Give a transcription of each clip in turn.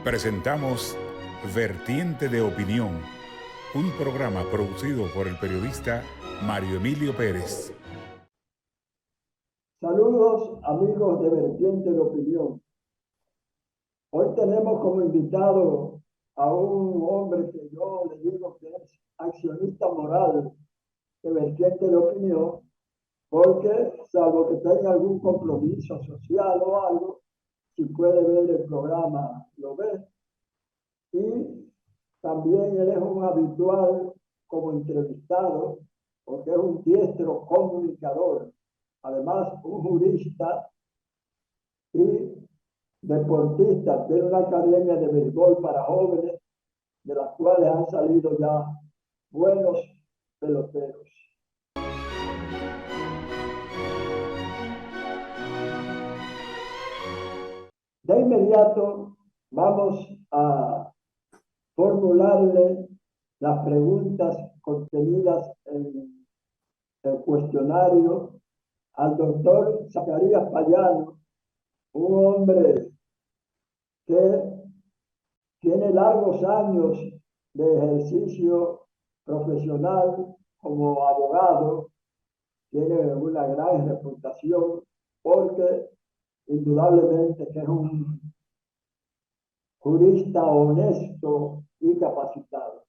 Presentamos Vertiente de Opinión, un programa producido por el periodista Mario Emilio Pérez. Saludos amigos de Vertiente de Opinión. Hoy tenemos como invitado a un hombre que yo le digo que es accionista moral de Vertiente de Opinión, porque salvo que tenga algún compromiso social o algo, si puede ver el programa, lo ve. Y también él es un habitual como entrevistado, porque es un diestro comunicador, además un jurista y deportista. Tiene una academia de béisbol para jóvenes, de las cuales han salido ya buenos peloteros. De inmediato vamos a formularle las preguntas contenidas en el cuestionario al doctor Zacarías Payano, un hombre que tiene largos años de ejercicio profesional como abogado, tiene una gran reputación porque indudablemente que es un jurista honesto y capacitado.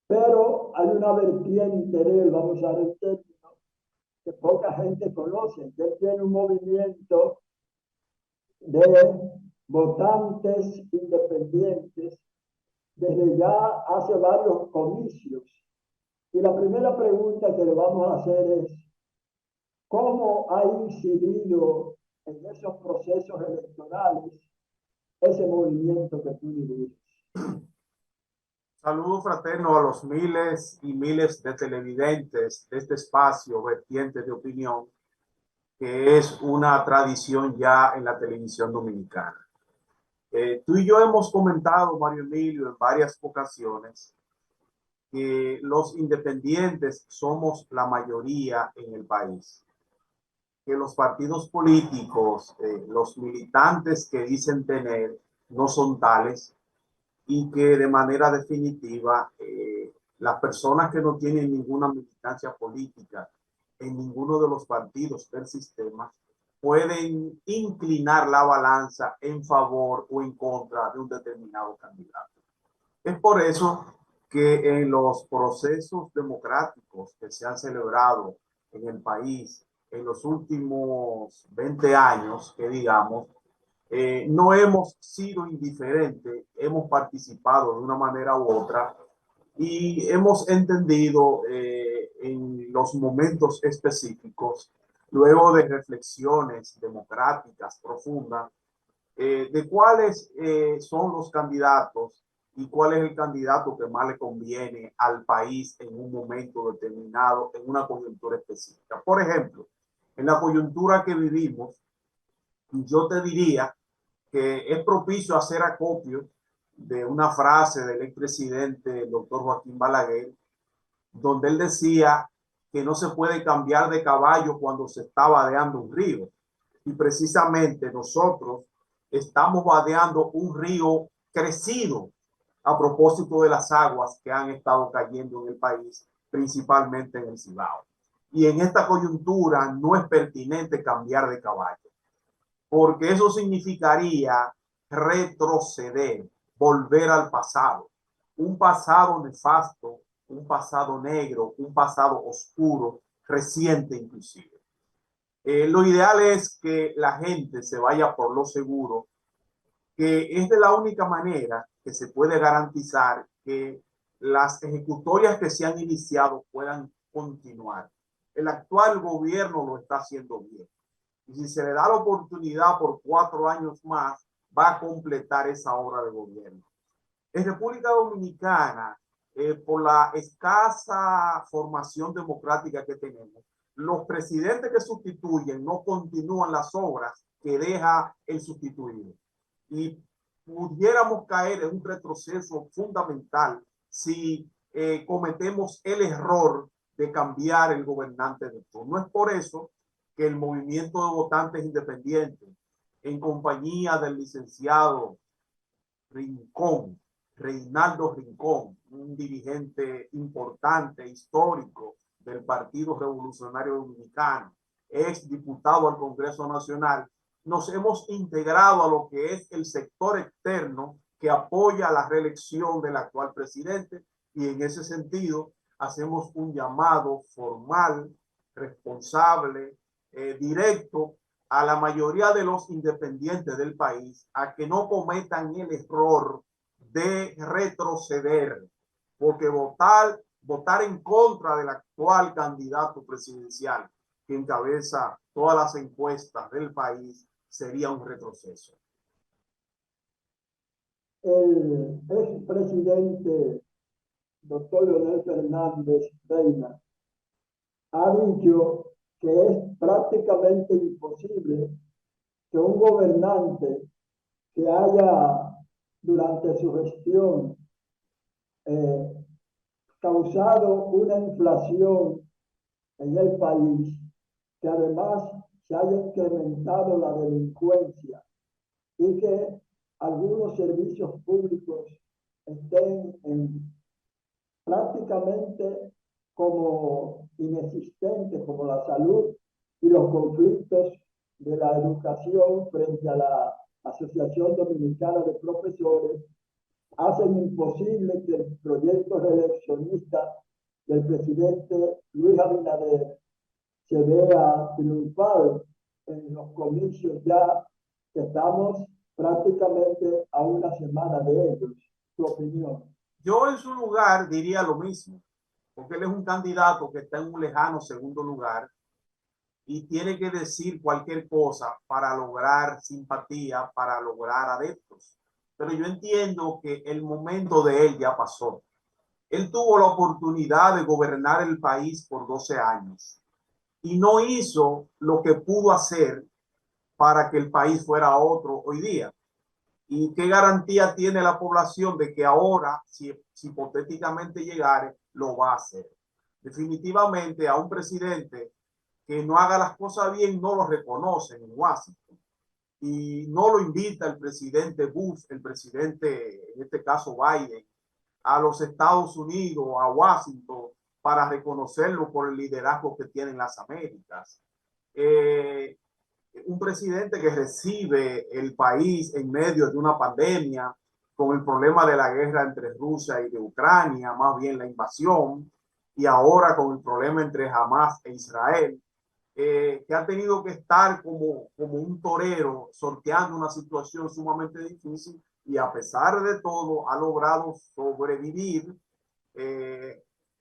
Pero hay una vertiente de él, vamos a ver el término, que poca gente conoce, que él tiene un movimiento de votantes independientes desde ya hace varios comicios. Y la primera pregunta que le vamos a hacer es, ¿cómo ha incidido en esos procesos electorales ese movimiento que tú diriges? Saludo fraterno a los miles y miles de televidentes de este espacio Vertiente de Opinión, que es una tradición ya en la televisión dominicana. Tú y yo hemos comentado, Mario Emilio, en varias ocasiones que los independientes somos la mayoría en el país, que los partidos políticos, los militantes que dicen tener, no son tales, y que de manera definitiva las personas que no tienen ninguna militancia política en ninguno de los partidos del sistema pueden inclinar la balanza en favor o en contra de un determinado candidato. Es por eso que en los procesos democráticos que se han celebrado en el país en los últimos 20 años, que digamos, no hemos sido indiferentes, hemos participado de una manera u otra y hemos entendido en los momentos específicos, luego de reflexiones democráticas profundas, de cuáles son los candidatos y cuál es el candidato que más le conviene al país en un momento determinado, en una coyuntura específica. Por ejemplo, en la coyuntura que vivimos, yo te diría que es propicio hacer acopio de una frase del expresidente, el doctor Joaquín Balaguer, donde él decía que no se puede cambiar de caballo cuando se está vadeando un río. Y precisamente nosotros estamos vadeando un río crecido a propósito de las aguas que han estado cayendo en el país, principalmente en el Cibao. Y en esta coyuntura no es pertinente cambiar de caballo, porque eso significaría retroceder, volver al pasado, un pasado nefasto, un pasado negro, un pasado oscuro, reciente inclusive. Lo ideal es que la gente se vaya por lo seguro, que es de la única manera que se puede garantizar que las ejecutorias que se han iniciado puedan continuar. El actual gobierno lo está haciendo bien. Y si se le da la oportunidad por 4 años más, va a completar esa obra de gobierno. En República Dominicana, por la escasa formación democrática que tenemos, los presidentes que sustituyen no continúan las obras que deja el sustituido. Y pudiéramos caer en un retroceso fundamental si cometemos el error de cambiar el gobernante de turno. No es por eso que el movimiento de votantes independientes, en compañía del licenciado Rincón, Reinaldo Rincón, un dirigente importante, histórico del Partido Revolucionario Dominicano, ex diputado al Congreso Nacional, nos hemos integrado a lo que es el sector externo que apoya la reelección del actual presidente, y en ese sentido hacemos un llamado formal, responsable, directo a la mayoría de los independientes del país a que no cometan el error de retroceder, porque votar en contra del actual candidato presidencial que encabeza todas las encuestas del país sería un retroceso. El expresidente doctor Leonel Fernández Reina ha dicho que es prácticamente imposible que un gobernante que haya durante su gestión causado una inflación en el país, que además se haya incrementado la delincuencia y que algunos servicios públicos estén prácticamente como inexistentes, como la salud y los conflictos de la educación frente a la Asociación Dominicana de Profesores, hacen imposible que el proyecto reeleccionista del presidente Luis Abinader se vea triunfal en los comicios ya que estamos prácticamente a una semana de ellos. ¿Tu opinión? Yo en su lugar diría lo mismo, porque él es un candidato que está en un lejano segundo lugar y tiene que decir cualquier cosa para lograr simpatía, para lograr adeptos. Pero yo entiendo que el momento de él ya pasó. Él tuvo la oportunidad de gobernar el país por 12 años y no hizo lo que pudo hacer para que el país fuera otro hoy día. ¿Y qué garantía tiene la población de que ahora, si hipotéticamente llegare, lo va a hacer? Definitivamente a un presidente que no haga las cosas bien no lo reconocen en Washington. Y no lo invita el presidente Bush, el presidente, en este caso Biden, a los Estados Unidos, a Washington, para reconocerlo por el liderazgo que tiene en las Américas. Un presidente que recibe el país en medio de una pandemia, con el problema de la guerra entre Rusia y de Ucrania, más bien la invasión, y ahora con el problema entre Hamas e Israel, que ha tenido que estar como un torero sorteando una situación sumamente difícil, y a pesar de todo ha logrado sobrevivir,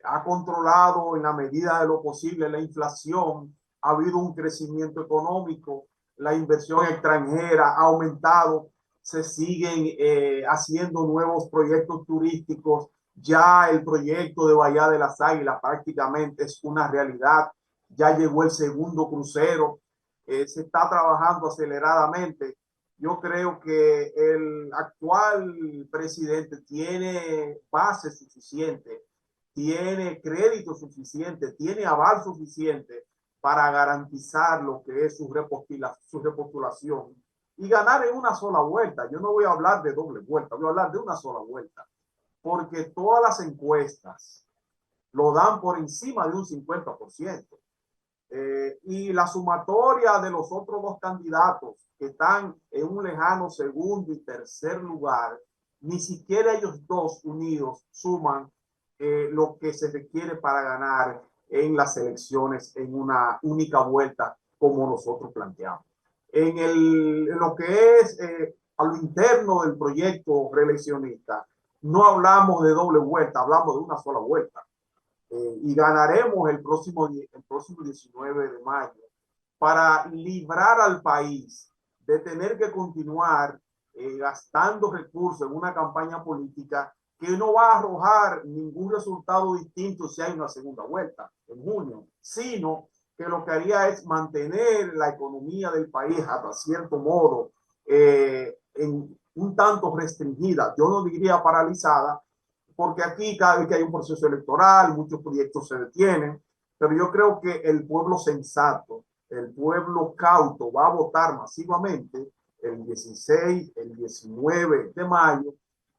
ha controlado en la medida de lo posible la inflación, ha habido un crecimiento económico, la inversión extranjera ha aumentado, se siguen haciendo nuevos proyectos turísticos, ya el proyecto de Bahía de las Águilas prácticamente es una realidad, ya llegó el segundo crucero, se está trabajando aceleradamente. Yo creo que el actual presidente tiene base suficiente, tiene crédito suficiente, tiene aval suficiente para garantizar lo que es su repostulación y ganar en una sola vuelta. Yo no voy a hablar de doble vuelta, voy a hablar de una sola vuelta, porque todas las encuestas lo dan por encima de un 50%. Y la sumatoria de los otros dos candidatos que están en un lejano segundo y tercer lugar, ni siquiera ellos dos unidos suman lo que se requiere para ganar en las elecciones en una única vuelta, como nosotros planteamos. En lo que es a lo interno del proyecto reeleccionista, no hablamos de doble vuelta, hablamos de una sola vuelta. Y ganaremos el próximo 19 de mayo para librar al país de tener que continuar gastando recursos en una campaña política que no va a arrojar ningún resultado distinto si hay una segunda vuelta en junio, sino que lo que haría es mantener la economía del país hasta cierto modo en un tanto restringida, yo no diría paralizada, porque aquí cada vez que hay un proceso electoral muchos proyectos se detienen, pero yo creo que el pueblo sensato, el pueblo cauto va a votar masivamente el 16, el 19 de mayo,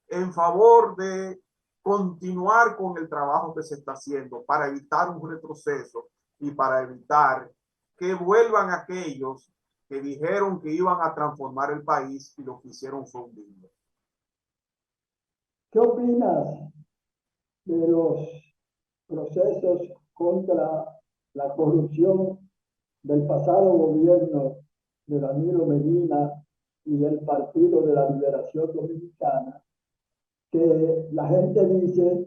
en favor de continuar con el trabajo que se está haciendo para evitar un retroceso y para evitar que vuelvan aquellos que dijeron que iban a transformar el país y lo que hicieron fue hundirlo. ¿Qué opinas de los procesos contra la corrupción del pasado gobierno de Danilo Medina y del Partido de la Liberación Dominicana, que la gente dice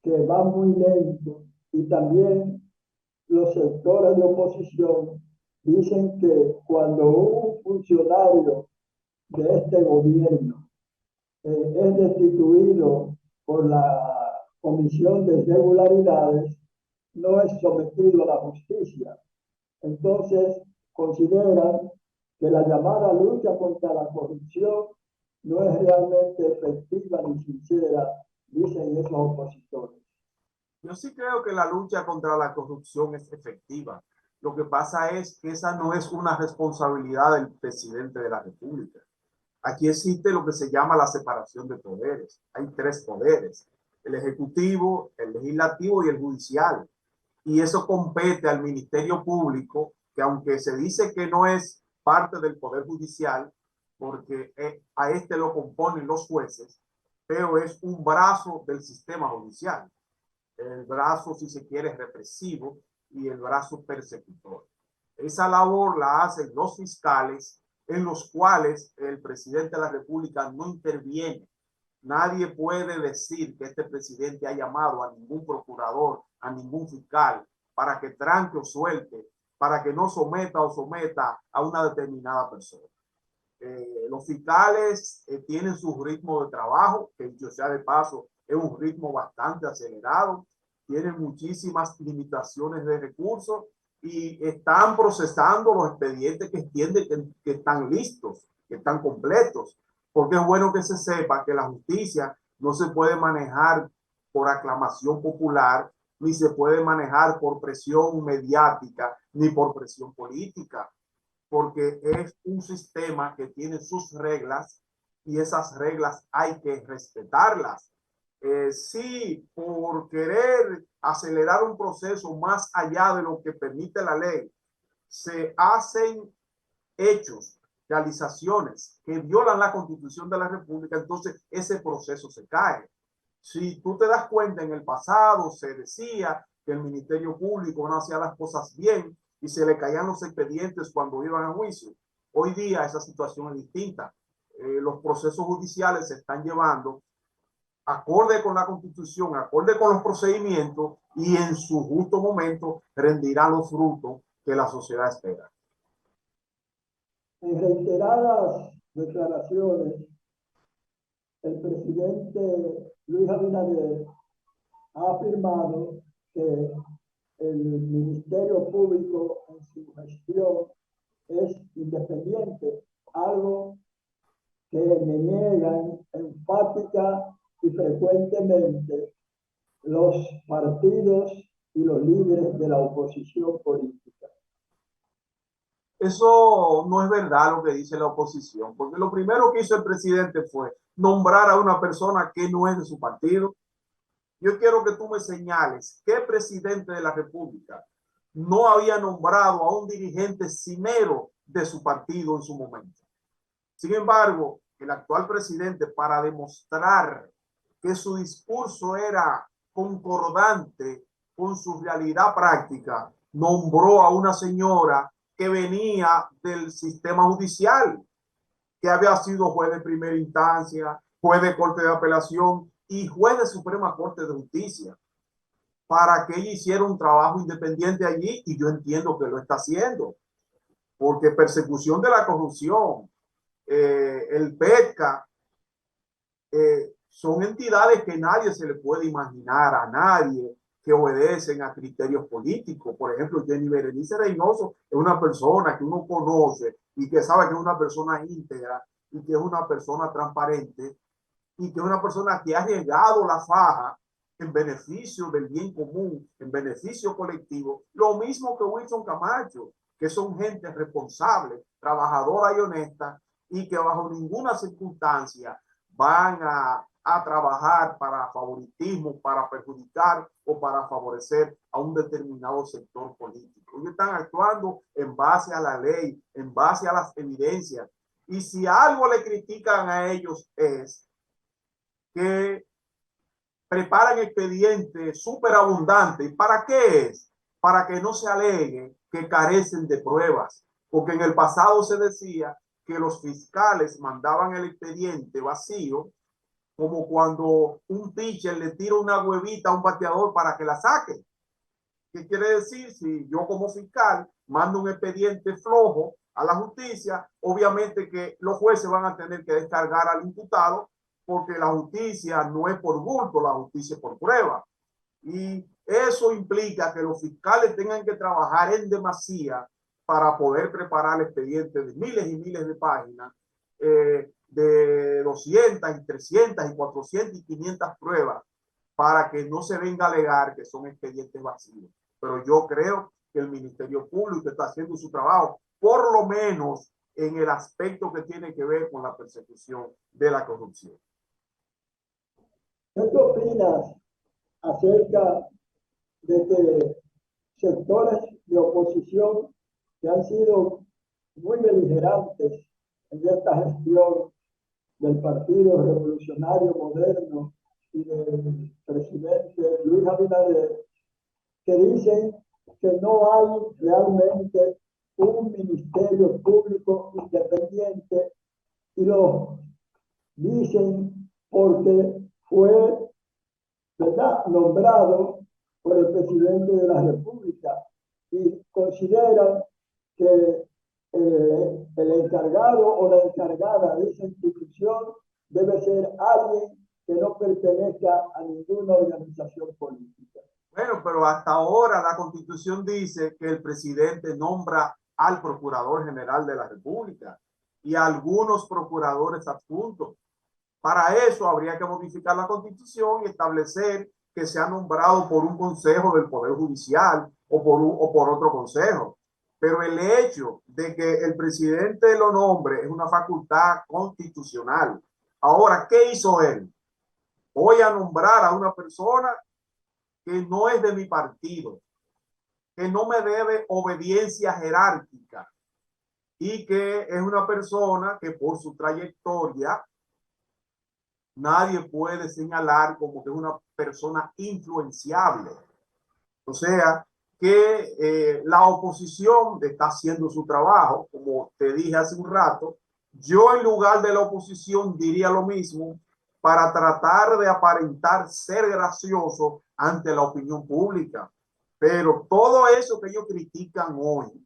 que va muy lento, y también los sectores de oposición dicen que cuando un funcionario de este gobierno es destituido por la Comisión de Irregularidades, no es sometido a la justicia? Entonces, consideran que la llamada lucha contra la corrupción no es realmente efectiva ni sincera, dicen esos opositores. Yo sí creo que la lucha contra la corrupción es efectiva. Lo que pasa es que esa no es una responsabilidad del presidente de la República. Aquí existe lo que se llama la separación de poderes. Hay tres poderes: el ejecutivo, el legislativo y el judicial. Y eso compete al Ministerio Público, que aunque se dice que no es parte del Poder Judicial, porque a este lo componen los jueces, pero es un brazo del sistema judicial. El brazo, si se quiere, represivo y el brazo persecutor. Esa labor la hacen los fiscales, en los cuales el presidente de la República no interviene. Nadie puede decir que este presidente ha llamado a ningún procurador, a ningún fiscal, para que tranque o suelte, para que no someta o someta a una determinada persona. Los fiscales tienen su ritmo de trabajo, que dicho sea de paso, es un ritmo bastante acelerado, tienen muchísimas limitaciones de recursos y están procesando los expedientes que entienden que están listos, que están completos, porque es bueno que se sepa que la justicia no se puede manejar por aclamación popular, ni se puede manejar por presión mediática, ni por presión política, porque es un sistema que tiene sus reglas y esas reglas hay que respetarlas. Si por querer acelerar un proceso más allá de lo que permite la ley, se hacen hechos, realizaciones que violan la Constitución de la República, entonces ese proceso se cae. Si tú te das cuenta, en el pasado se decía que el Ministerio Público no hacía las cosas bien y se le caían los expedientes cuando iban a juicio. Hoy día esa situación es distinta. Los procesos judiciales se están llevando acorde con la Constitución, acorde con los procedimientos, y en su justo momento rendirán los frutos que la sociedad espera. En reiteradas declaraciones, el presidente Luis Abinader ha afirmado que el Ministerio Público en su gestión es independiente, algo que me niegan enfática y frecuentemente los partidos y los líderes de la oposición política. Eso no es verdad lo que dice la oposición, porque lo primero que hizo el presidente fue nombrar a una persona que no es de su partido. Yo quiero que tú me señales qué presidente de la República no había nombrado a un dirigente cimero de su partido en su momento. Sin embargo, el actual presidente, para demostrar que su discurso era concordante con su realidad práctica, nombró a una señora que venía del sistema judicial, que había sido juez de primera instancia, juez de corte de apelación y juez de Suprema Corte de Justicia, para que ella hiciera un trabajo independiente allí, y yo entiendo que lo está haciendo, porque persecución de la corrupción, el PETCA, son entidades que nadie se le puede imaginar, a nadie, que obedecen a criterios políticos. Por ejemplo, Jenny Berenice Reynoso es una persona que uno conoce y que sabe que es una persona íntegra y que es una persona transparente y que es una persona que ha arriesgado la faja en beneficio del bien común, en beneficio colectivo. Lo mismo que Wilson Camacho, que son gente responsable, trabajadora y honesta, y que bajo ninguna circunstancia van a trabajar para favoritismo, para perjudicar o para favorecer a un determinado sector político. Ellos están actuando en base a la ley, en base a las evidencias. Y si algo le critican a ellos es que preparan expedientes súper abundantes. ¿Para qué es? Para que no se alegue que carecen de pruebas. Porque en el pasado se decía que los fiscales mandaban el expediente vacío, como cuando un pitcher le tira una huevita a un bateador para que la saque. ¿Qué quiere decir? Si yo como fiscal mando un expediente flojo a la justicia, obviamente que los jueces van a tener que descargar al imputado, porque la justicia no es por bulto, la justicia es por prueba. Y eso implica que los fiscales tengan que trabajar en demasía para poder preparar expedientes de miles y miles de páginas, de 200 y 300 y 400 y 500 pruebas, para que no se venga a alegar que son expedientes vacíos. Pero yo creo que el Ministerio Público está haciendo su trabajo, por lo menos en el aspecto que tiene que ver con la persecución de la corrupción. ¿Qué opinas acerca de que sectores de oposición que han sido muy beligerantes en esta gestión del Partido Revolucionario Moderno y del presidente Luis Abinader, que dicen que no hay realmente un ministerio público independiente, y lo dicen porque fue, ¿verdad?, nombrado por el presidente de la República, y consideran que el encargado o la encargada de esa institución debe ser alguien que no pertenezca a ninguna organización política. Bueno, pero hasta ahora la Constitución dice que el presidente nombra al Procurador General de la República y a algunos procuradores adjuntos. Para eso habría que modificar la Constitución y establecer que sea nombrado por un consejo del Poder Judicial o por otro consejo. Pero el hecho de que el presidente lo nombre es una facultad constitucional. Ahora, ¿qué hizo él? Voy a nombrar a una persona que no es de mi partido, que no me debe obediencia jerárquica y que es una persona que por su trayectoria nadie puede señalar como que es una persona influenciable. O sea, que la oposición está haciendo su trabajo, como te dije hace un rato. Yo en lugar de la oposición diría lo mismo para tratar de aparentar ser gracioso ante la opinión pública. Pero todo eso que ellos critican hoy,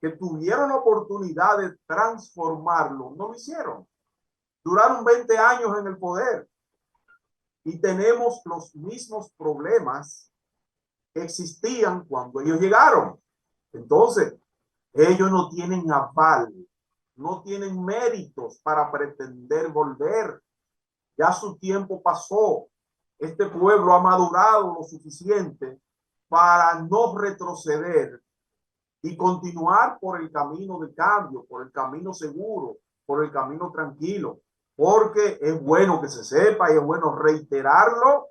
que tuvieron la oportunidad de transformarlo, no lo hicieron. Duraron 20 años en el poder y tenemos los mismos problemas que existían cuando ellos llegaron. Entonces, ellos no tienen aval, no tienen méritos para pretender volver. Ya su tiempo pasó. Este pueblo ha madurado lo suficiente para no retroceder y continuar por el camino de cambio, por el camino seguro, por el camino tranquilo. Porque es bueno que se sepa y es bueno reiterarlo,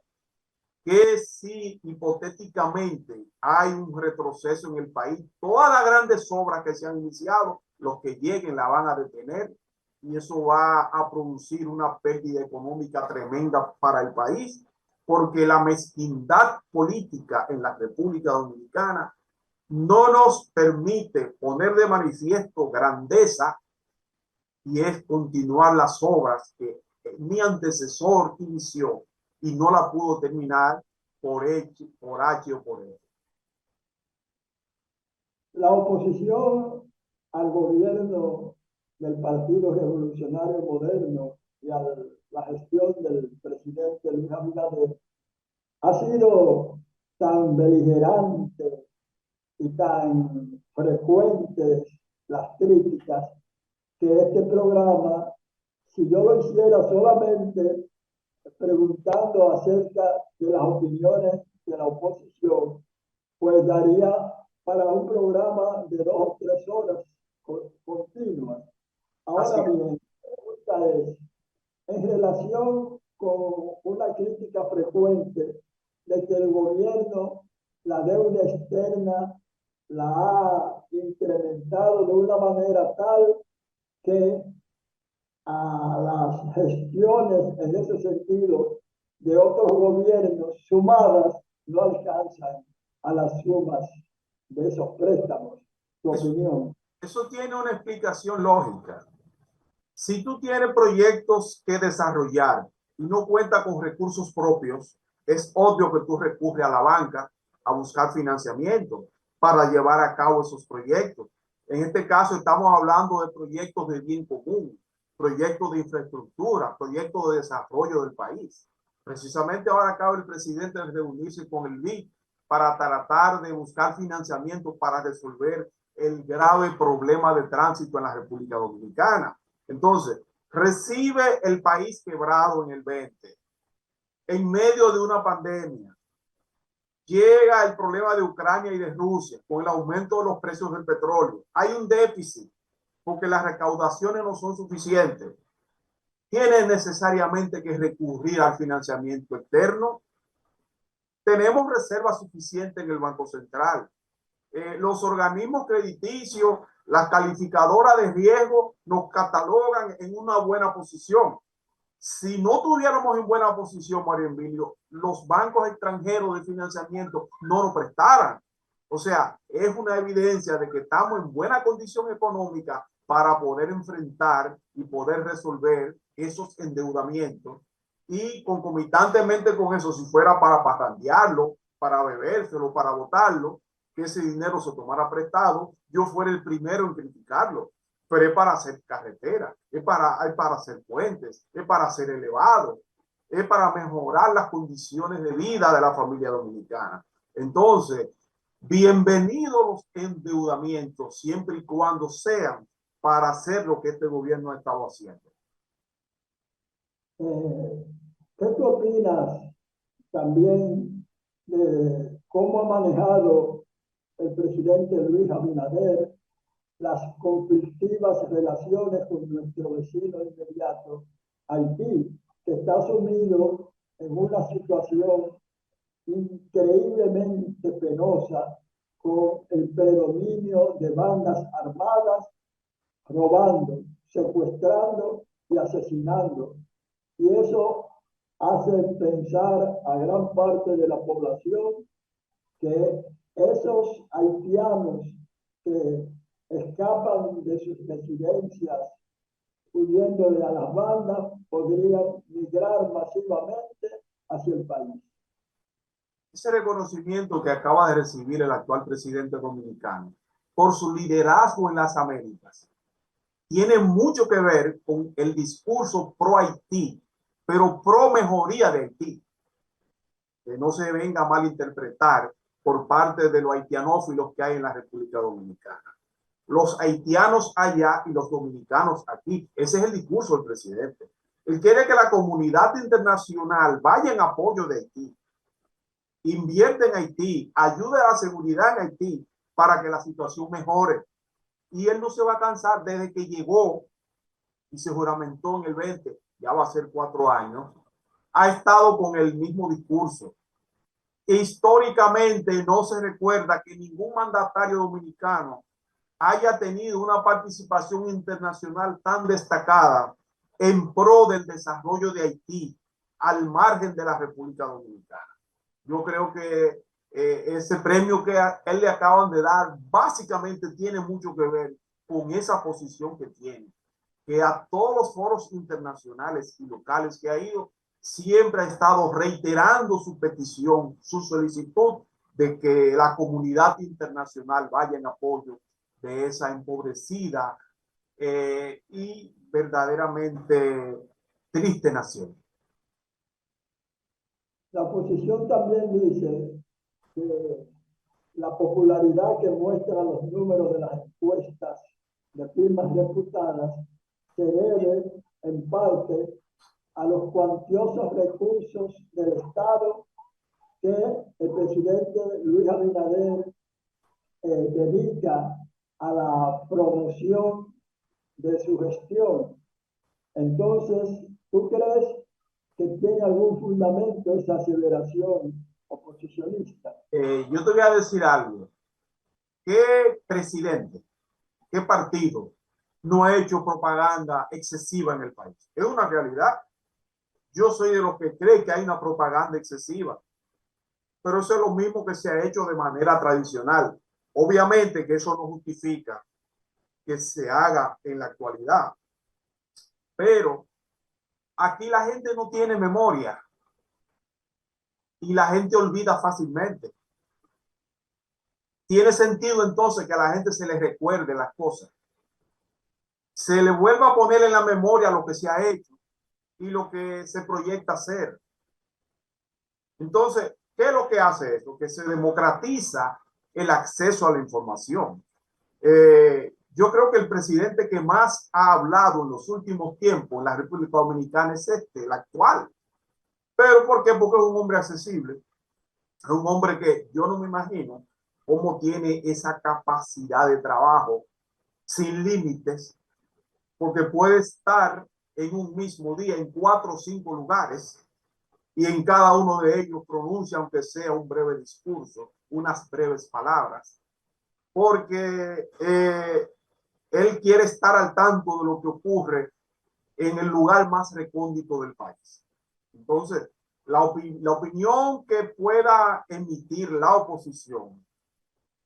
que si hipotéticamente hay un retroceso en el país, todas las grandes obras que se han iniciado, los que lleguen la van a detener, y eso va a producir una pérdida económica tremenda para el país, porque la mezquindad política en la República Dominicana no nos permite poner de manifiesto grandeza, y es continuar las obras que mi antecesor inició y no la pudo terminar por H o por E. La oposición al gobierno del Partido Revolucionario Moderno y a la gestión del presidente Luis Abinader ha sido tan beligerante y tan frecuentes las críticas, que este programa, si yo lo hiciera solamente preguntando acerca de las opiniones de la oposición, pues daría para un programa de 2 o 3 horas continuas. Ahora bien, la pregunta es, en relación con una crítica frecuente de que el gobierno la deuda externa la ha incrementado de una manera tal que a las gestiones en ese sentido de otros gobiernos sumadas no alcanzan a las sumas de esos préstamos. Tu opinión. Eso tiene una explicación lógica. Si tú tienes proyectos que desarrollar y no cuentas con recursos propios, es obvio que tú recurres a la banca a buscar financiamiento para llevar a cabo esos proyectos. En este caso estamos hablando de proyectos de bien común, proyectos de infraestructura, proyectos de desarrollo del país. Precisamente ahora acaba el presidente de reunirse con el BID para tratar de buscar financiamiento para resolver el grave problema de tránsito en la República Dominicana. Entonces, recibe el país quebrado en el 20, en medio de una pandemia. Llega el problema de Ucrania y de Rusia con el aumento de los precios del petróleo. Hay un déficit porque las recaudaciones no son suficientes. Tiene necesariamente que recurrir al financiamiento externo. Tenemos reservas suficientes en el Banco Central. Los organismos crediticios, las calificadoras de riesgo nos catalogan en una buena posición. Si no tuviéramos en buena posición, Mario Emilio, los bancos extranjeros de financiamiento no nos prestaran. O sea, es una evidencia de que estamos en buena condición económica para poder enfrentar y poder resolver esos endeudamientos. Y concomitantemente con eso, si fuera para parrandearlo, para bebérselo, para botarlo, que ese dinero se tomara prestado, yo fuera el primero en criticarlo. Pero es para hacer carreteras, es para hacer puentes, es para hacer elevados, es para mejorar las condiciones de vida de la familia dominicana. Entonces, bienvenidos los endeudamientos, siempre y cuando sean para hacer lo que este gobierno ha estado haciendo. ¿Qué tú opinas también de cómo ha manejado el presidente Luis Abinader las conflictivas relaciones con nuestro vecino inmediato, Haití, que está sumido en una situación increíblemente penosa con el predominio de bandas armadas robando, secuestrando y asesinando? Y eso hace pensar a gran parte de la población que esos haitianos que escapan de sus residencias huyéndole a las bandas podrían migrar masivamente hacia el país. Ese reconocimiento que acaba de recibir el actual presidente dominicano por su liderazgo en las Américas tiene mucho que ver con el discurso pro Haití, pero pro mejoría de Haití. Que no se venga a malinterpretar por parte de los haitianófilos que hay en la República Dominicana. Los haitianos allá y los dominicanos aquí. Ese es el discurso del presidente. Él quiere que la comunidad internacional vaya en apoyo de Haití, invierte en Haití, ayude a la seguridad en Haití para que la situación mejore. Y él no se va a cansar desde que llegó y se juramentó en el 20, ya va a ser 4 años, ha estado con el mismo discurso. Históricamente no se recuerda que ningún mandatario dominicano haya tenido una participación internacional tan destacada en pro del desarrollo de Haití al margen de la República Dominicana. Yo creo que ese premio que a él le acaban de dar básicamente tiene mucho que ver con esa posición que tiene, que a todos los foros internacionales y locales que ha ido, siempre ha estado reiterando su petición, su solicitud de que la comunidad internacional vaya en apoyo de esa empobrecida y verdaderamente triste nación. La oposición también dice que la popularidad que muestran los números de las encuestas de firmas reputadas se debe en parte a los cuantiosos recursos del Estado que el presidente Luis Abinader dedica a la promoción de su gestión. Entonces, ¿tú crees que tiene algún fundamento esa aseveración oposicionista? Yo te voy a decir algo. ¿Qué presidente, qué partido no ha hecho propaganda excesiva en el país? Es una realidad. Yo soy de los que cree que hay una propaganda excesiva, pero eso es lo mismo que se ha hecho de manera tradicional. Obviamente que eso no justifica que se haga en la actualidad, pero aquí la gente no tiene memoria y la gente olvida fácilmente. Tiene sentido entonces que a la gente se le recuerde las cosas, se le vuelva a poner en la memoria lo que se ha hecho y lo que se proyecta hacer. Entonces, ¿qué es lo que hace esto? Que se democratiza el acceso a la información. Yo creo que el presidente que más ha hablado en los últimos tiempos en la República Dominicana es el actual. ¿Pero por qué? Porque es un hombre accesible. Es un hombre que yo no me imagino cómo tiene esa capacidad de trabajo sin límites, porque puede estar en un mismo día en 4 o 5 lugares y en cada uno de ellos pronuncia, aunque sea un breve discurso, unas breves palabras, porque él quiere estar al tanto de lo que ocurre en el lugar más recóndito del país. Entonces, la opinión que pueda emitir la oposición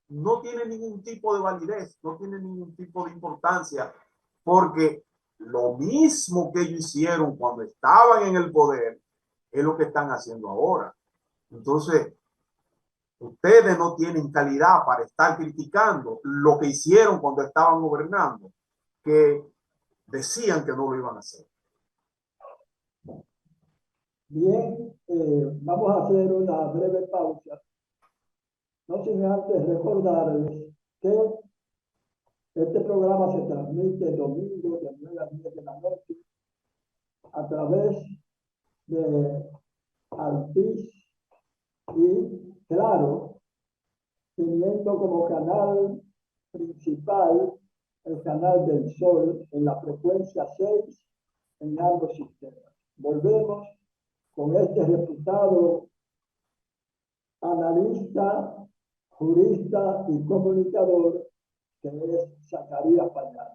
no tiene ningún tipo de validez, no tiene ningún tipo de importancia, porque lo mismo que ellos hicieron cuando estaban en el poder es lo que están haciendo ahora. Entonces, ustedes no tienen calidad para estar criticando lo que hicieron cuando estaban gobernando, que decían que no lo iban a hacer. Bien, vamos a hacer una breve pausa. No sin antes recordarles que este programa se transmite el domingo de 9 a 10 de la noche a través de Altiz y Claro, teniendo como canal principal el canal del Sol en la frecuencia 6 en ambos sistemas. Volvemos con este reputado analista, jurista y comunicador que es Zacarías Payán.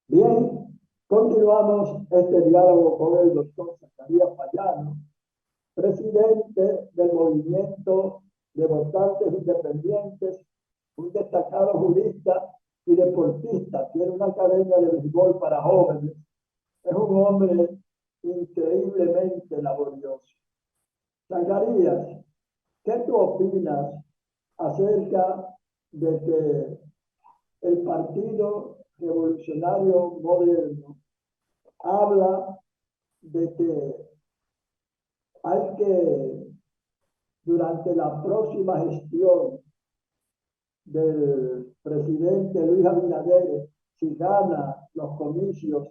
Bien, continuamos este diálogo con el doctor Zacarías Payán, presidente del Movimiento de Votantes Independientes, un destacado jurista y deportista, tiene una academia de béisbol para jóvenes, es un hombre increíblemente laborioso. Zacarías, ¿qué tú opinas acerca de que el Partido Revolucionario Moderno habla de que hay que, durante la próxima gestión del presidente Luis Abinader, si gana los comicios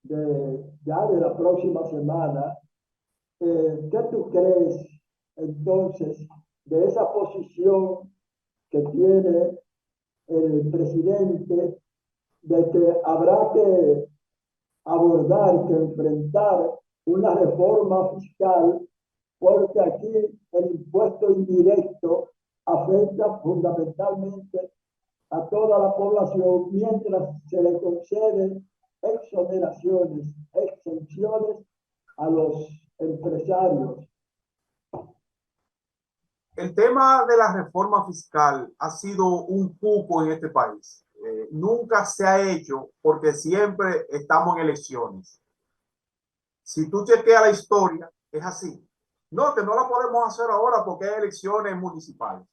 ya de la próxima semana, ¿qué tú crees entonces de esa posición que tiene el presidente de que habrá que abordar, que enfrentar una reforma fiscal, porque aquí el impuesto indirecto afecta fundamentalmente a toda la población, mientras se le conceden exoneraciones, exenciones a los empresarios? El tema de la reforma fiscal ha sido un cuco en este país. Nunca se ha hecho porque siempre estamos en elecciones. Si tú chequeas la historia, es así. No, que no la podemos hacer ahora porque hay elecciones municipales.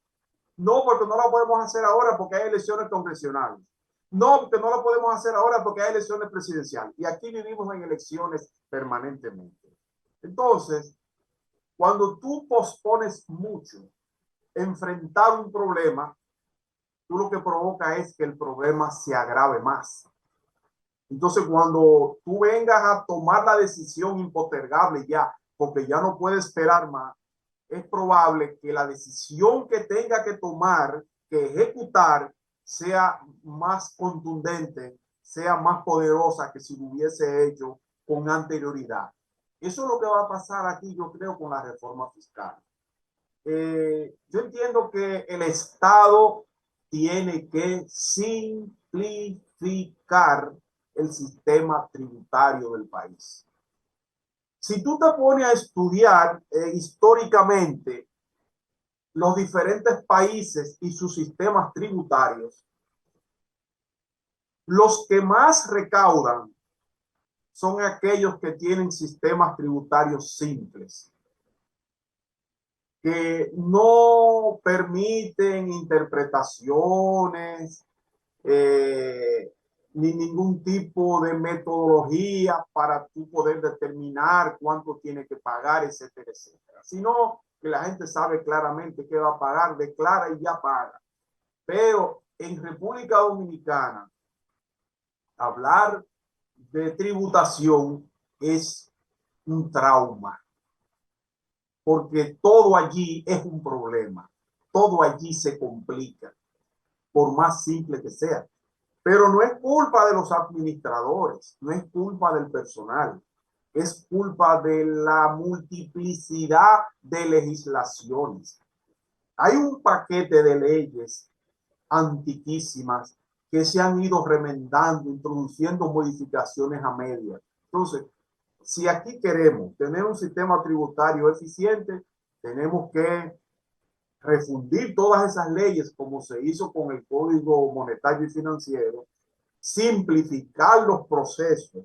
No, porque no la podemos hacer ahora porque hay elecciones congresionales. No, porque no la podemos hacer ahora porque hay elecciones presidenciales. Y aquí vivimos en elecciones permanentemente. Entonces, cuando tú pospones mucho enfrentar un problema, tú lo que provoca es que el problema se agrave más. Entonces, cuando tú vengas a tomar la decisión impostergable ya, porque ya no puedes esperar más, es probable que la decisión que tenga que tomar, que ejecutar, sea más contundente, sea más poderosa que si lo hubiese hecho con anterioridad. Eso es lo que va a pasar aquí, yo creo, con la reforma fiscal. Yo entiendo que el Estado tiene que simplificar el sistema tributario del país. Si tú te pones a estudiar históricamente los diferentes países y sus sistemas tributarios, los que más recaudan son aquellos que tienen sistemas tributarios simples, que no permiten interpretaciones, ni ningún tipo de metodología para tú poder determinar cuánto tiene que pagar, etcétera, etcétera. Sino que la gente sabe claramente qué va a pagar, declara y ya paga. Pero en República Dominicana, hablar de tributación es un trauma, porque todo allí es un problema, todo allí se complica, por más simple que sea. Pero no es culpa de los administradores, no es culpa del personal, es culpa de la multiplicidad de legislaciones. Hay un paquete de leyes antiquísimas que se han ido remendando, introduciendo modificaciones a medias. Entonces, si aquí queremos tener un sistema tributario eficiente, tenemos que refundir todas esas leyes como se hizo con el Código Monetario y Financiero, simplificar los procesos,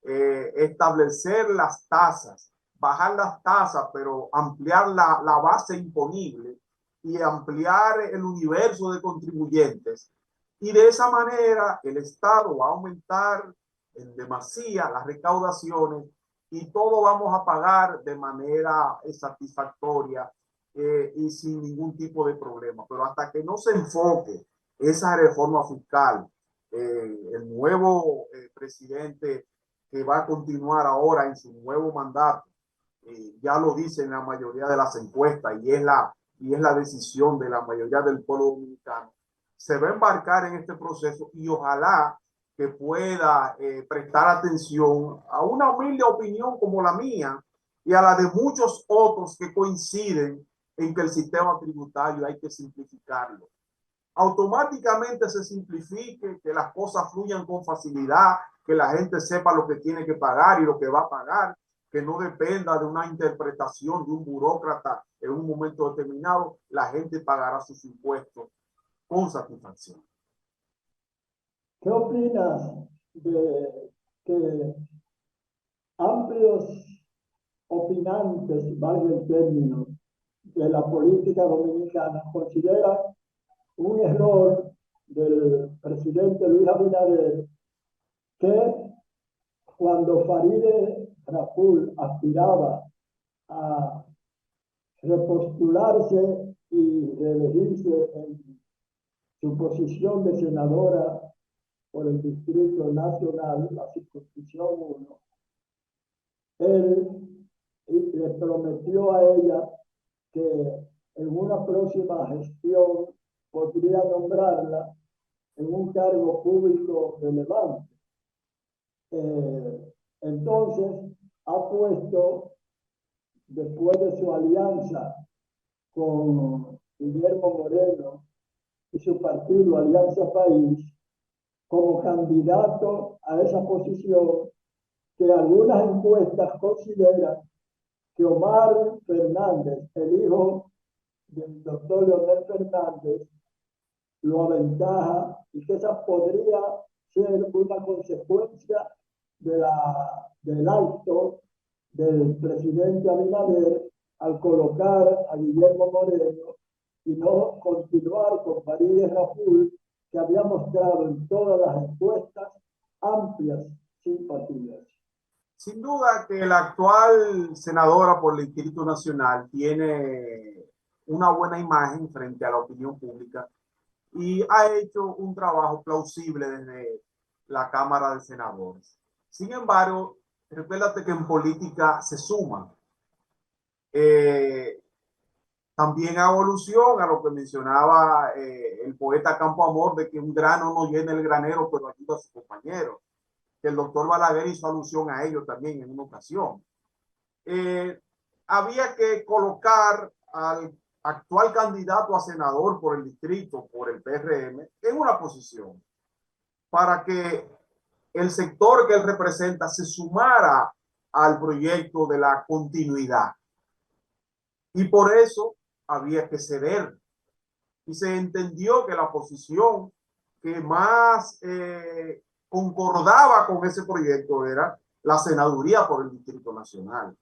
establecer las tasas, bajar las tasas, pero ampliar la base imponible y ampliar el universo de contribuyentes. Y de esa manera el Estado va a aumentar en demasía las recaudaciones y todo vamos a pagar de manera satisfactoria y sin ningún tipo de problema. Pero hasta que no se enfoque esa reforma fiscal, el nuevo presidente que va a continuar ahora en su nuevo mandato, ya lo dicen la mayoría de las encuestas y es la decisión de la mayoría del pueblo dominicano, se va a embarcar en este proceso y ojalá que pueda prestar atención a una humilde opinión como la mía y a la de muchos otros que coinciden en que el sistema tributario hay que simplificarlo. Automáticamente se simplifique, que las cosas fluyan con facilidad, que la gente sepa lo que tiene que pagar y lo que va a pagar, que no dependa de una interpretación de un burócrata en un momento determinado, la gente pagará sus impuestos con satisfacción. ¿Qué opinas de que amplios opinantes, valga el término, de la política dominicana consideran un error del presidente Luis Abinader que cuando Farideh Raful aspiraba a repostularse y reelegirse en su posición de senadora por el Distrito Nacional, la circunscripción 1, él le prometió a ella que en una próxima gestión podría nombrarla en un cargo público relevante. Entonces, ha puesto, después de su alianza con Guillermo Moreno y su partido Alianza País, como candidato a esa posición que algunas encuestas consideran que Omar Fernández, el hijo del doctor Leonel Fernández, lo aventaja y que esa podría ser una consecuencia del acto del presidente Abinader al colocar a Guillermo Moreno y no continuar con Farideh Raful, que había mostrado en todas las encuestas amplias simpatías. Sin duda que la actual senadora por el Distrito Nacional tiene una buena imagen frente a la opinión pública y ha hecho un trabajo plausible desde la Cámara de Senadores. Sin embargo, recuérdate que en política se suman. También hago alusión a lo que mencionaba el poeta Campo Amor, de que un grano no llena el granero, pero ayuda a su compañero. Que el doctor Balaguer hizo alusión a ello también en una ocasión. Había que colocar al actual candidato a senador por el distrito, por el PRM, en una posición para que el sector que él representa se sumara al proyecto de la continuidad. Y por eso había que ceder. Y se entendió que la posición que más concordaba con ese proyecto era la senaduría por el Distrito Nacional.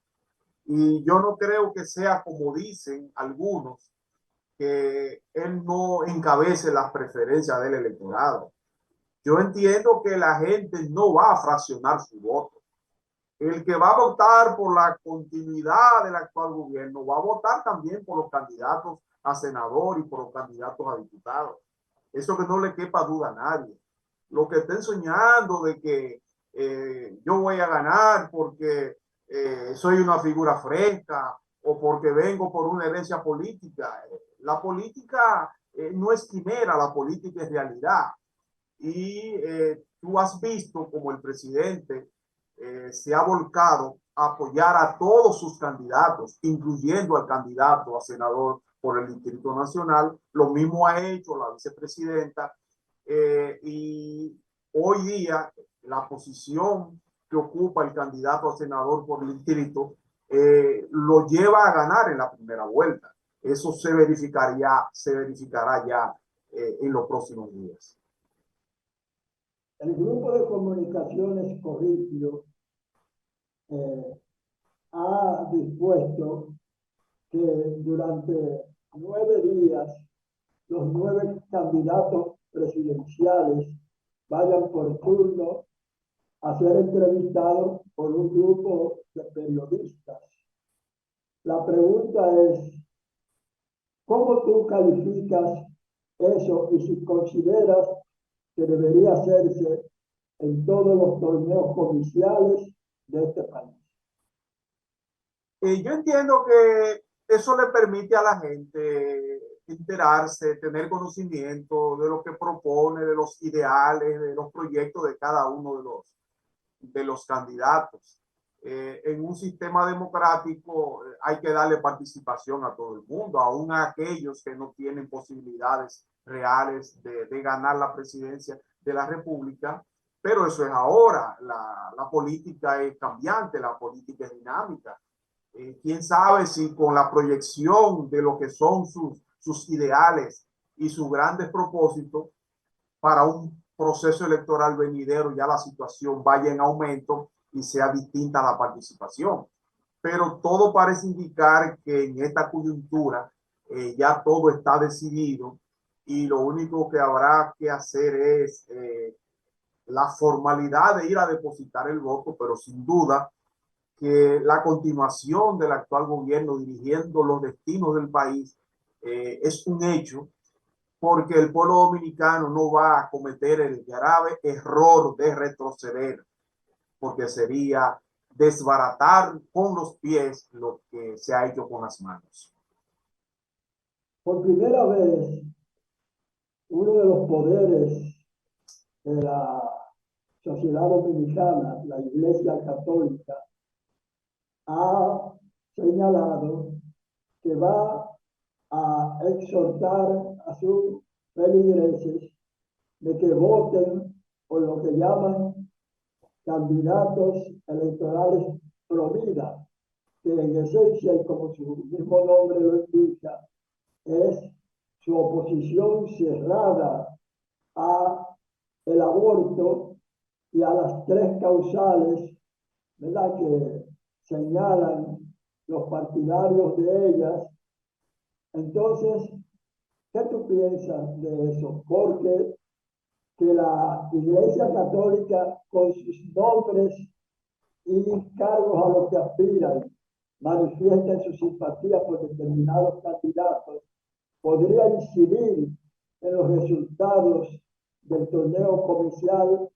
Y yo no creo que sea como dicen algunos, que él no encabece las preferencias del electorado. Yo entiendo que la gente no va a fraccionar su voto. El que va a votar por la continuidad del actual gobierno va a votar también por los candidatos a senador y por los candidatos a diputados. Eso que no le quepa duda a nadie. Lo que estén soñando de que yo voy a ganar porque soy una figura fresca o porque vengo por una herencia política. La política no es quimera, la política es realidad. Y tú has visto como el presidente se ha volcado a apoyar a todos sus candidatos, incluyendo al candidato a senador por el Distrito Nacional. Lo mismo ha hecho la vicepresidenta. Y hoy día la posición que ocupa el candidato a senador por el distrito lo lleva a ganar en la primera vuelta. Eso se verificará ya en los próximos días. El grupo de comunicaciones Corripio ha dispuesto que durante 9 días los 9 candidatos presidenciales vayan por turno a ser entrevistados por un grupo de periodistas. La pregunta es, ¿cómo tú calificas eso y si consideras que debería hacerse en todos los torneos comerciales de este país? Yo entiendo que eso le permite a la gente enterarse, tener conocimiento de lo que propone, de los ideales, de los proyectos de cada uno de los candidatos. En un sistema democrático hay que darle participación a todo el mundo, aún a aquellos que no tienen posibilidades reales de ganar la presidencia de la República. Pero eso es ahora, la política es cambiante, la política es dinámica. Quién sabe si con la proyección de lo que son sus ideales y sus grandes propósitos para un proceso electoral venidero ya la situación vaya en aumento y sea distinta la participación. Pero todo parece indicar que en esta coyuntura ya todo está decidido y lo único que habrá que hacer es la formalidad de ir a depositar el voto, pero sin duda que la continuación del actual gobierno dirigiendo los destinos del país es un hecho, porque el pueblo dominicano no va a cometer el grave error de retroceder, porque sería desbaratar con los pies lo que se ha hecho con las manos. Por primera vez, uno de los poderes de la sociedad dominicana, la Iglesia Católica, ha señalado que va a exhortar a sus feligreses de que voten por lo que llaman candidatos electorales pro vida, que en esencia, y como su mismo nombre lo indica, es su oposición cerrada a el aborto y a las 3 causales, ¿verdad?, que señalan los partidarios de ellas. Entonces, ¿qué tú piensas de eso? Porque que la Iglesia Católica, con sus nombres y cargos a los que aspiran, manifiesten su simpatía por determinados candidatos, podría incidir en los resultados del torneo comercial,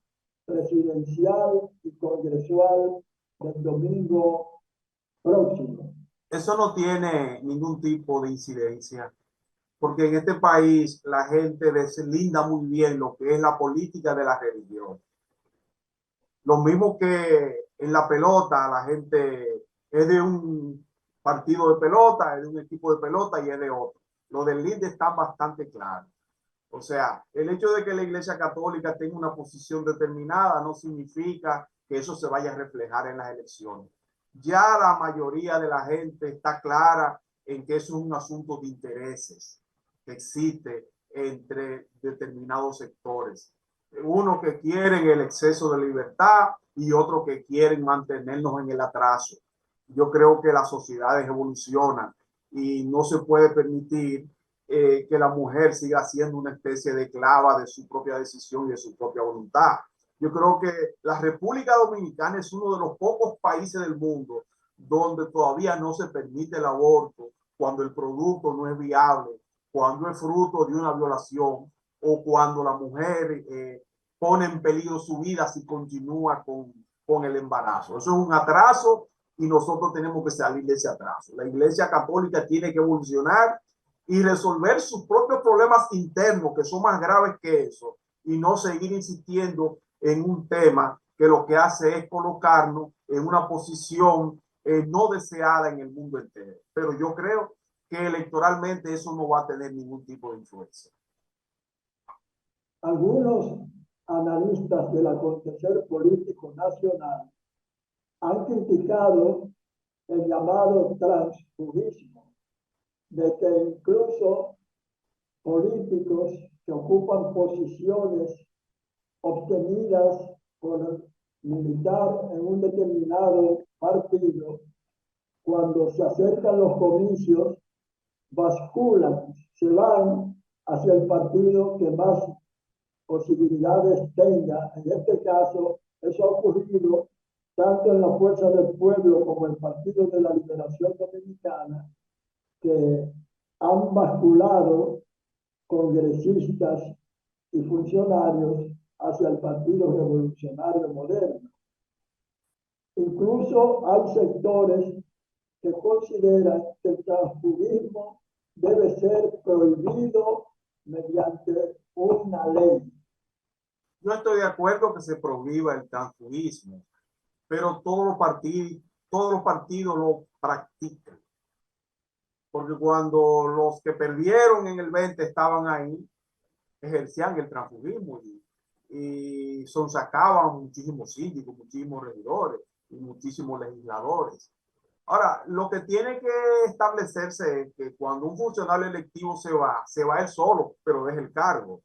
presidencial y congresual del domingo próximo. Eso no tiene ningún tipo de incidencia, porque en este país la gente deslinda muy bien lo que es la política de la religión. Lo mismo que en la pelota, la gente es de un partido de pelota, es de un equipo de pelota y es de otro. Lo del linde está bastante claro. O sea, el hecho de que la Iglesia Católica tenga una posición determinada no significa que eso se vaya a reflejar en las elecciones. Ya la mayoría de la gente está clara en que eso es un asunto de intereses que existe entre determinados sectores. Uno que quieren el exceso de libertad y otro que quieren mantenernos en el atraso. Yo creo que las sociedades evolucionan y no se puede permitir que la mujer siga siendo una especie de esclava de su propia decisión y de su propia voluntad. Yo creo que la República Dominicana es uno de los pocos países del mundo donde todavía no se permite el aborto cuando el producto no es viable, cuando es fruto de una violación o cuando la mujer pone en peligro su vida si continúa con el embarazo. Eso es un atraso y nosotros tenemos que salir de ese atraso. La Iglesia Católica tiene que evolucionar y resolver sus propios problemas internos, que son más graves que eso, y no seguir insistiendo en un tema que lo que hace es colocarnos en una posición no deseada en el mundo entero. Pero yo creo que electoralmente eso no va a tener ningún tipo de influencia. Algunos analistas del acontecer político nacional han criticado el llamado transfugismo, de que incluso políticos que ocupan posiciones obtenidas por militar en un determinado partido, cuando se acercan los comicios, basculan, se van hacia el partido que más posibilidades tenga. En este caso, eso ha ocurrido tanto en la Fuerza del Pueblo como el Partido de la Liberación Dominicana, que han basculado congresistas y funcionarios hacia el Partido Revolucionario Moderno. Incluso hay sectores que consideran que el transfugismo debe ser prohibido mediante una ley. Yo estoy de acuerdo que se prohíba el transfugismo, pero todos los partidos lo practican. Porque cuando los que perdieron en el 20 estaban ahí, ejercían el transfugismo y sonsacaban muchísimos síndicos, muchísimos regidores y muchísimos legisladores. Ahora, lo que tiene que establecerse es que cuando un funcionario electivo se va él solo, pero deja el cargo.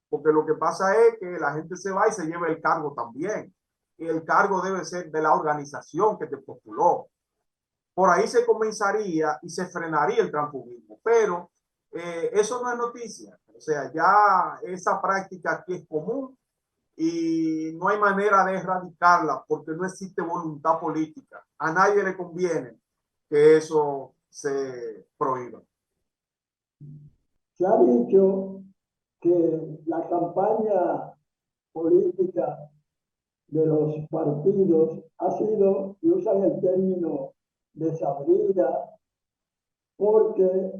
Porque lo que pasa es que la gente se va y se lleva el cargo también. Y el cargo debe ser de la organización que te postuló. Por ahí se comenzaría y se frenaría el transfugismo, pero eso no es noticia. O sea, ya esa práctica aquí es común y no hay manera de erradicarla porque no existe voluntad política. A nadie le conviene que eso se prohíba. Se ha dicho que la campaña política de los partidos ha sido, y usan el término, desabrida, porque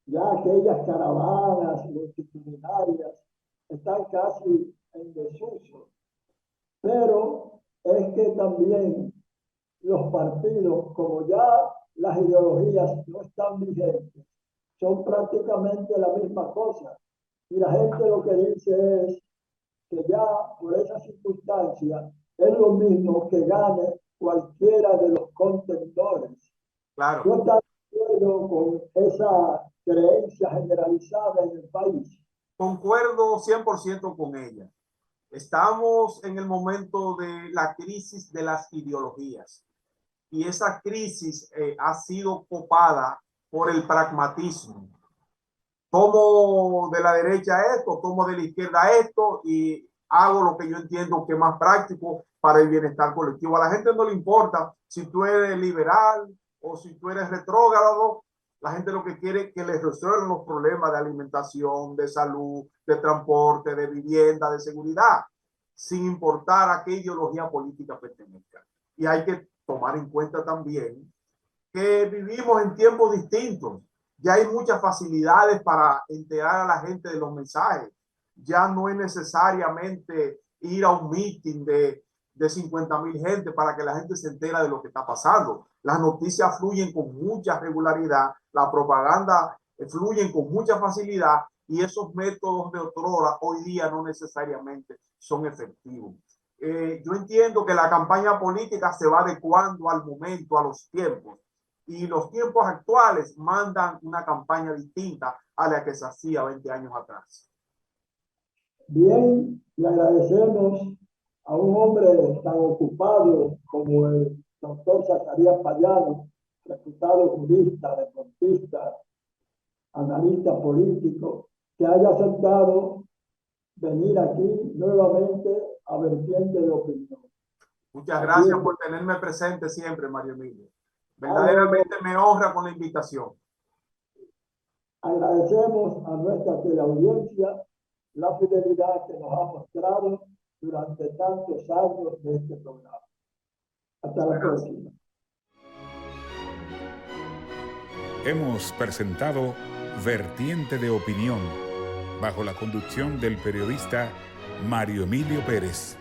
ya aquellas caravanas multitudinarias están casi en desuso. Pero es que también los partidos, como ya las ideologías no están vigentes, son prácticamente la misma cosa. Y la gente lo que dice es que ya por esa circunstancia es lo mismo que gane cualquiera de los contendores. Claro. Yo estoy de acuerdo con esa creencia generalizada en el país. Concuerdo 100% con ella. Estamos en el momento de la crisis de las ideologías y esa crisis ha sido copada por el pragmatismo. Tomo de la derecha esto, tomo de la izquierda esto y hago lo que yo entiendo que es más práctico para el bienestar colectivo. A la gente no le importa si tú eres liberal o si tú eres retrógrado. La gente lo que quiere es que les resuelvan los problemas de alimentación, de salud, de transporte, de vivienda, de seguridad, sin importar a qué ideología política pertenezca. Y hay que tomar en cuenta también que vivimos en tiempos distintos. Ya hay muchas facilidades para enterar a la gente de los mensajes. Ya no es necesariamente ir a un meeting de 50,000 gente para que la gente se entera de lo que está pasando. Las noticias fluyen con mucha regularidad, la propaganda fluyen con mucha facilidad y esos métodos de otrora hoy día no necesariamente son efectivos. Yo entiendo que la campaña política se va adecuando al momento, a los tiempos, y los tiempos actuales mandan una campaña distinta a la que se hacía 20 años atrás. Bien, le agradecemos a un hombre tan ocupado como el doctor Zacarías Payano, reputado jurista, deportista, analista político, que haya aceptado venir aquí nuevamente a Vertiente de Opinión. Muchas gracias por tenerme presente siempre, Mario Emilio. Verdaderamente me honra con la invitación. Agradecemos a nuestra teleaudiencia la fidelidad que nos ha mostrado durante tantos años de este programa. Hasta la próxima. Hemos presentado Vertiente de Opinión, bajo la conducción del periodista Mario Emilio Pérez.